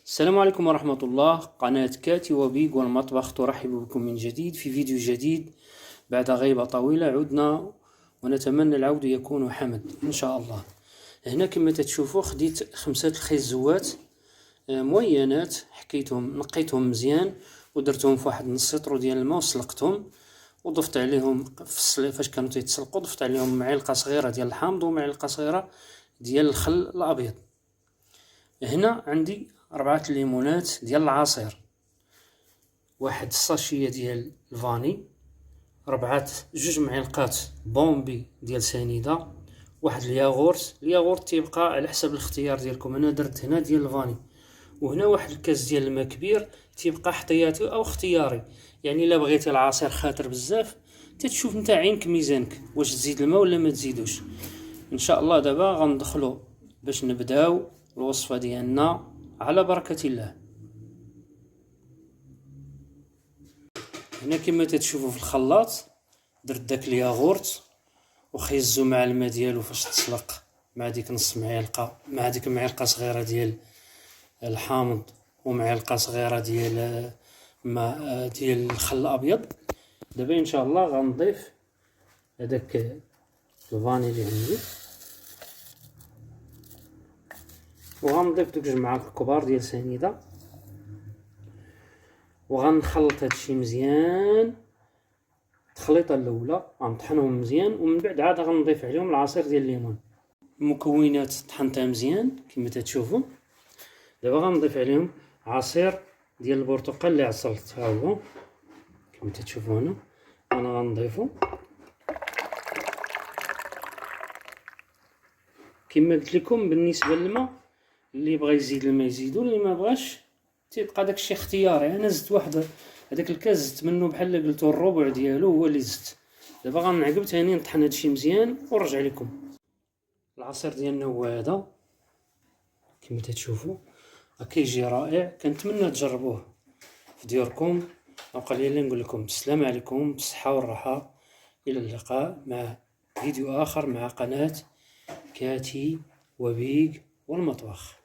السلام عليكم ورحمة الله. قناة كاتي وبيج والمطبخ ترحب بكم من جديد في فيديو جديد. بعد غيبة طويلة عدنا ونتمنى العود يكون حمد إن شاء الله. هنا كما تشوفوا خديت 5 الخيزوات موينات، حكيتهم نقيتهم مزيان ودرتهم في واحد نص لتر ديال الماء وسلقتهم، وضفت عليهم فاش كانوا تيتسلقوا ضفت عليهم معلقة صغيرة ديال الحامض ومعلقة صغيرة ديال الخل الأبيض. هنا عندي 4 ليمونات ديال العصير، واحد الساشية ديال الفاني، 2 معلقات بومبي ديال سنيدة، واحد الياغورت تيبقى على حسب الاختيار ديالكم. انا درت هنا ديال الفاني، وهنا واحد الكاس ديال الماء كبير تيبقى احتياطي او اختياري، يعني الا بغيتي العصير خاطر بزاف تتشوف نتا عينك ميزانك واش تزيد الماء ولا ما تزيدوش. ان شاء الله دابا غندخلو باش نبداو الوصفة ديالنا على بركة الله. هنا كما تتشوفوا في الخلاط درت داك الياغورت وخيزو مع الماء ديالو فاش تسلق، مع ديك نص معلقه، مع ديك معلقه صغيره ديال الحامض ومعلقه صغيره ديال ماء ديال الخل الابيض. دابا ان شاء الله غنضيف هذاك الفاني اللي عندي، وغنضيف دوك 2 معالق كبار ديال سنيده، وغنخلط هادشي مزيان. التخليطه الاولى غنطحنهم مزيان، ومن بعد عاد غنضيف عليهم العصير ديال الليمون. المكونات طحنتها مزيان كما تشوفوا. دابا غنضيف عليهم عصير ديال البرتقال اللي عصرت، ها هو كما تشوفوا هنا. انا غنضيفو كما قلت لكم بالنسبه للماء، اللي بغى يزيد الماء يزيدو، اللي ما بغاش تيبقى داكشي اختياري. انا زدت واحد هذاك الكاس زدت منه بحال قلتو الربع ديالو هو اللي زدت. دابا غنعقب ثاني نطحن هادشي مزيان ونرجع لكم. العصير ديالنا هو هذا كما تشوفوا، كيجي رائع. كنتمنى تجربوه في ديوركم. وبقى لي نقول لكم السلام عليكم بالصحه والراحه، الى اللقاء مع فيديو اخر مع قناه كاتي وبيج والمطبخ.